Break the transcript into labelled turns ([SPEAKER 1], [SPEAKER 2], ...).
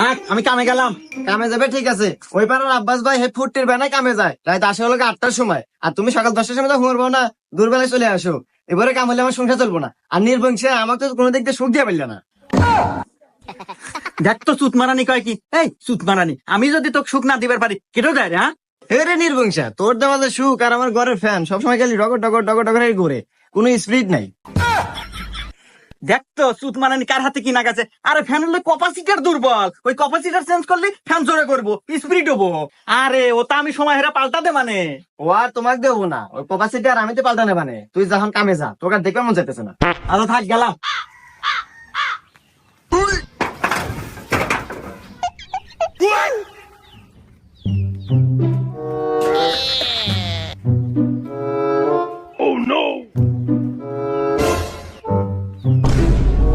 [SPEAKER 1] থাক, আমি কামে গেলাম।
[SPEAKER 2] কামে যাবে ঠিক আছে, ওই পাড়ার আব্বাস ভাই হে ফুটের বেনায় কামে যায় রাত আসে হলো 8টার সময়, আর তুমি সকাল 10টার সময় তো ঘুমাবো না, দুর্বেলায় চলে আসো। এবারে কাম হলে আমার সংসার চলবো না, আর নির্বংশে আমাকে তো কোনো দিক দিয়ে সুখ দিয়ে পারলে না।
[SPEAKER 1] দেখ তো সুত মারানি কয় কি, এই সুত মারানি, আমি যদি তোকে সুখ না দিবার পারি কেটো যায় রে? হ্যাঁ,
[SPEAKER 2] হে রে নির্বংশা, তোর দেওয়া যে সুখ আর আমার ঘরের ফ্যান সবসময় খালি ডগর ডগর ডগর ডগর ঘুরে, কোনো স্পিরিট নাই।
[SPEAKER 1] দেখ তো সুত মারানি কার হাতে কিনা গেছে। আরে ফ্যান হলে ক্যাপাসিটার দুর্বল, ওই ক্যাপাসিটার চেঞ্জ করলে ফ্যান জোরে করবো, স্পিরিট হবো। আরে ও তা আমি সময় হেরা পাল্টাতে মানে।
[SPEAKER 2] ও আর তোমাকে দেবো না, ওই কপাসিটি আর আমি তো পাল্টানে বানে, তুই যখন কামে যা, তোকে আর দেখবে মন চাইতেছে না।
[SPEAKER 1] আচ্ছা থাক, গেলাম।